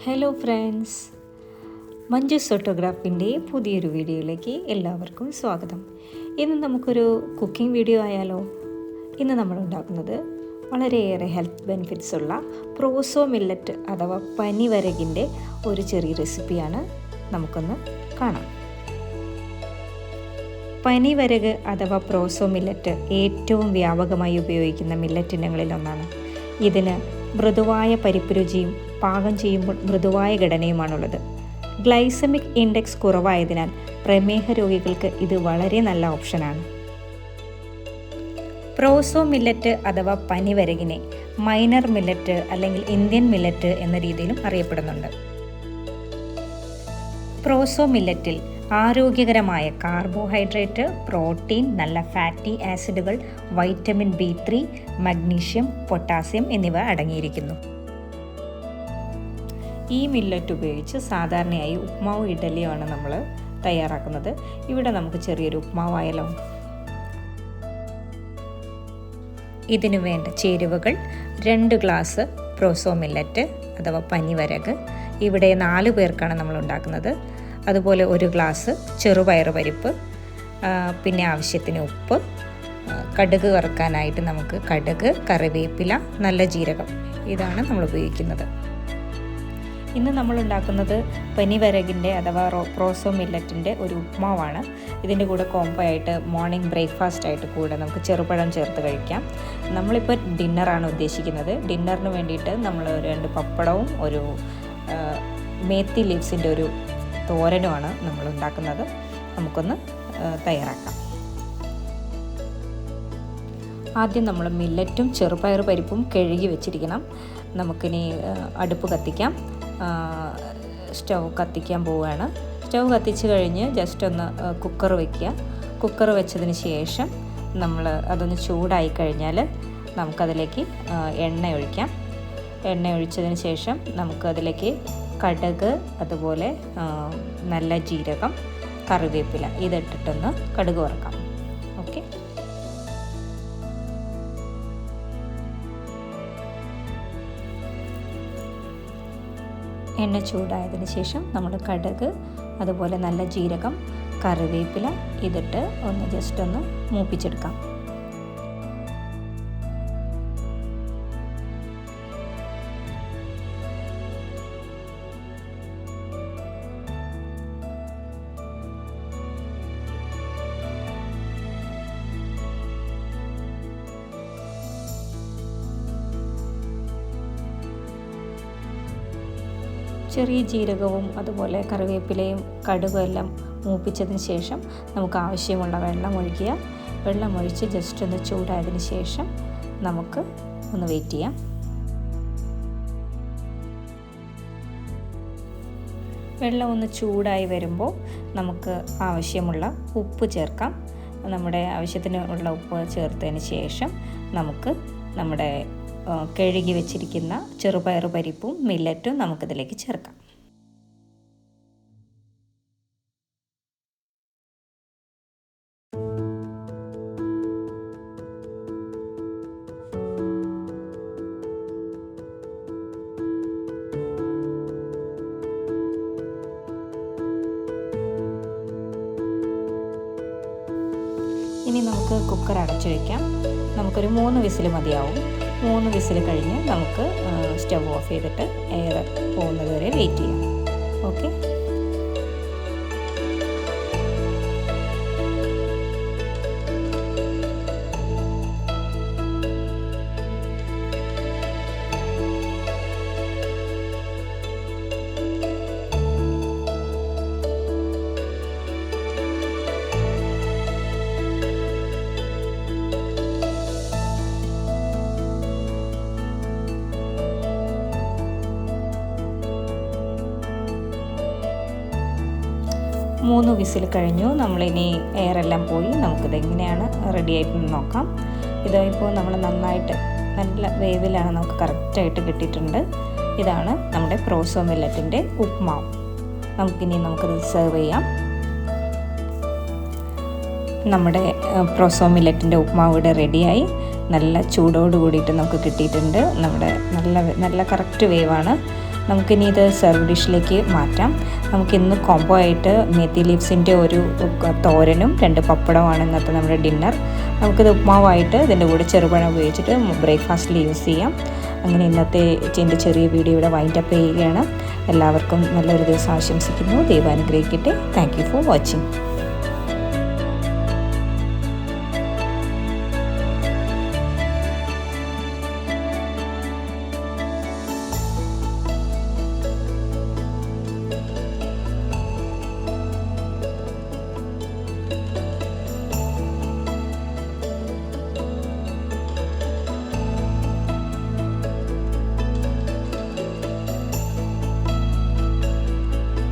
Hello friends, Manju's ഫോട്ടോഗ്രാഫിൻ്റെ പുതിയൊരു വീഡിയോയിലേക്ക് എല്ലാവർക്കും സ്വാഗതം. ഇന്ന് നമുക്കൊരു കുക്കിംഗ് വീഡിയോ ആയാലോ. ഇന്ന് നമ്മൾ ഉണ്ടാക്കുന്നത് വളരെയേറെ ഹെൽത്ത് ബെനിഫിറ്റ്സ് ഉള്ള പ്രോസോ മില്ലറ്റ് അഥവാ പനിവരകിൻ്റെ ഒരു ചെറിയ റെസിപ്പിയാണ്. നമുക്കൊന്ന് കാണാം. പനിവരക് അഥവാ പ്രോസോ മില്ലറ്റ് ഏറ്റവും വ്യാപകമായി ഉപയോഗിക്കുന്ന മില്ലറ്റ് ഇനങ്ങളിലൊന്നാണ്. ഇതിന് മൃദുവായ പരിപ്പ് രുചിയും പാകം ചെയ്യുമ്പോൾ മൃദുവായ ഘടനയുമാണുള്ളത്. ഗ്ലൈസമിക് ഇൻഡെക്സ് കുറവായതിനാൽ പ്രമേഹ രോഗികൾക്ക് ഇത് വളരെ നല്ല ഓപ്ഷനാണ്. പ്രോസോ മില്ലറ്റ് അഥവാ പനിവരകിനെ മൈനർ മില്ലറ്റ് അല്ലെങ്കിൽ ഇന്ത്യൻ മില്ലറ്റ് എന്ന രീതിയിലും അറിയപ്പെടുന്നുണ്ട്. പ്രോസോ മില്ലറ്റിൽ ആരോഗ്യകരമായ കാർബോഹൈഡ്രേറ്റ്, പ്രോട്ടീൻ, നല്ല ഫാറ്റി ആസിഡുകൾ, വൈറ്റമിൻ B3, മഗ്നീഷ്യം, പൊട്ടാസ്യം എന്നിവ അടങ്ങിയിരിക്കുന്നു. ഈ മില്ലറ്റ് ഉപയോഗിച്ച് സാധാരണയായി ഉപ്മാവ് ഇഡലിയാണ് നമ്മൾ തയ്യാറാക്കുന്നത്. ഇവിടെ നമുക്ക് ചെറിയൊരു ഉപ്മാവായാലോ. ഇതിനു വേണ്ട ചേരുവകൾ: 2 ഗ്ലാസ് പ്രോസോ മില്ലറ്റ് അഥവാ പനിവരക്. ഇവിടെ 4 പേർക്കാണ് നമ്മൾ ഉണ്ടാക്കുന്നത്. അതുപോലെ 1 ഗ്ലാസ് ചെറുപയർ പരിപ്പ്, പിന്നെ ആവശ്യത്തിന് ഉപ്പ്, കടുക് വറുക്കാനായിട്ട് നമുക്ക് കടുക്, കറിവേപ്പില, നല്ല ജീരകം, ഇതാണ് നമ്മൾ ഉപയോഗിക്കുന്നത്. ഇന്ന് നമ്മൾ ഉണ്ടാക്കുന്നത് പനിവരകിൻ്റെ അഥവാ പ്രോസോ മില്ലറ്റിൻ്റെ ഒരു ഉപ്മാവാണ്. ഇതിൻ്റെ കൂടെ കോംബോ ആയിട്ട് മോർണിംഗ് ബ്രേക്ക്ഫാസ്റ്റ് ആയിട്ട് കൂടെ നമുക്ക് ചെറുപഴം ചേർത്ത് കഴിക്കാം. നമ്മളിപ്പോൾ ഡിന്നറാണ് ഉദ്ദേശിക്കുന്നത്. ഡിന്നറിന് വേണ്ടിയിട്ട് നമ്മൾ 2 പപ്പടവും ഒരു മേത്തി ലീവ്സിൻ്റെ ഒരു തോരനുമാണ് നമ്മൾ ഉണ്ടാക്കുന്നത്. നമുക്കൊന്ന് തയ്യാറാക്കാം. ആദ്യം നമ്മൾ മില്ലറ്റും ചെറുപയർ പരിപ്പും കഴുകി വെച്ചിരിക്കണം. നമുക്കിനി അടുപ്പ് കത്തിക്കാം. സ്റ്റൗ കത്തിക്കാൻ പോവുകയാണ്. സ്റ്റൗ കത്തിച്ച് കഴിഞ്ഞ് ജസ്റ്റ് ഒന്ന് കുക്കർ വയ്ക്കുക. കുക്കർ വെച്ചതിന് ശേഷം നമ്മൾ അതൊന്ന് ചൂടായി കഴിഞ്ഞാൽ നമുക്കതിലേക്ക് എണ്ണ ഒഴിക്കാം. എണ്ണ ഒഴിച്ചതിന് ശേഷം നമുക്കതിലേക്ക് കടുക്, അതുപോലെ നല്ല ജീരകം, കറിവേപ്പില ഇതിട്ടിട്ടൊന്ന് കടുക് വറുക്കാം. ഓക്കെ. എണ്ണ ചൂടായതിന് ശേഷം നമ്മൾ കടുക്, അതുപോലെ നല്ല ജീരകം, കറിവേപ്പില ഇതിട്ട് ഒന്ന് ജസ്റ്റ് ഒന്ന് മൂപ്പിച്ചെടുക്കാം. ചെറിയ ജീരകവും അതുപോലെ കറിവേപ്പിലയും കടുകും എല്ലാം മൂപ്പിച്ചതിന് ശേഷം നമുക്ക് ആവശ്യമുള്ള വെള്ളം ഒഴിക്കുക. വെള്ളം ഒഴിച്ച് ജസ്റ്റ് ഒന്ന് ചൂടായതിന് ശേഷം നമുക്ക് ഒന്ന് വെയിറ്റ് ചെയ്യാം. വെള്ളം ഒന്ന് ചൂടായി വരുമ്പോൾ നമുക്ക് ആവശ്യമുള്ള ഉപ്പ് ചേർക്കാം. നമ്മുടെ ആവശ്യത്തിന് ഉള്ള ഉപ്പ് ചേർത്തതിന് ശേഷം നമുക്ക് നമ്മുടെ കഴുകി വെച്ചിരിക്കുന്ന ചെറുപയർ പരിപ്പും മില്ലറ്റും നമുക്കിതിലേക്ക് ചേർക്കാം. ഇനി നമുക്ക് കുക്കർ അടച്ചു വയ്ക്കാം. നമുക്കൊരു 3 വിസിൽ മതിയാവും. 3 വിസിൽ കഴിഞ്ഞ് നമുക്ക് സ്റ്റവ് ഓഫ് ചെയ്തിട്ട് എയർ പോകുന്നത് വരെ വെയിറ്റ് ചെയ്യാം. ഓക്കെ. മൂന്ന് വിസിൽ കഴിഞ്ഞു. നമ്മളിനി എയറെല്ലാം പോയി നമുക്കിത് എങ്ങനെയാണ് റെഡി ആയിട്ട് നോക്കാം. ഇതായിപ്പോൾ നമ്മൾ നന്നായിട്ട് നല്ല വേവിലാണ് നമുക്ക് കറക്റ്റായിട്ട് കിട്ടിയിട്ടുണ്ട്. ഇതാണ് നമ്മുടെ പ്രോസോ മില്ലറ്റിൻ്റെ ഉപ്മാവ്. നമുക്കിത് സെർവ് ചെയ്യാം. നമ്മുടെ പ്രോസോ മില്ലറ്റിൻ്റെ ഉപ്മാവ് ഇവിടെ റെഡിയായി. നല്ല ചൂടോട് കൂടിയിട്ട് നമുക്ക് കിട്ടിയിട്ടുണ്ട്. നമ്മുടെ നല്ല കറക്റ്റ് വേവാണ്. നമുക്കിനി ഇത് സെർവ് ഡിഷിലേക്ക് മാറ്റാം. നമുക്കിന്ന് കോംബോ ആയിട്ട് മെത്തി ലീവ്സിൻ്റെ ഒരു തോരനും 2 പപ്പടമാണ് ഇന്നത്തെ നമ്മുടെ ഡിന്നർ. നമുക്കിത് ഉപ്മാവായിട്ട് ഇതിൻ്റെ കൂടെ ചെറുപഴം ഉപയോഗിച്ചിട്ട് ബ്രേക്ക്ഫാസ്റ്റിൽ യൂസ് ചെയ്യാം. അങ്ങനെ ഇന്നത്തെ എൻ്റെ ചെറിയ വീഡിയോ ഇവിടെ വൈൻഡപ്പ് ചെയ്യുകയാണ്. എല്ലാവർക്കും നല്ലൊരു ദിവസം ആശംസിക്കുന്നു. ദൈവം അനുഗ്രഹിക്കട്ടെ. Thank you for watching.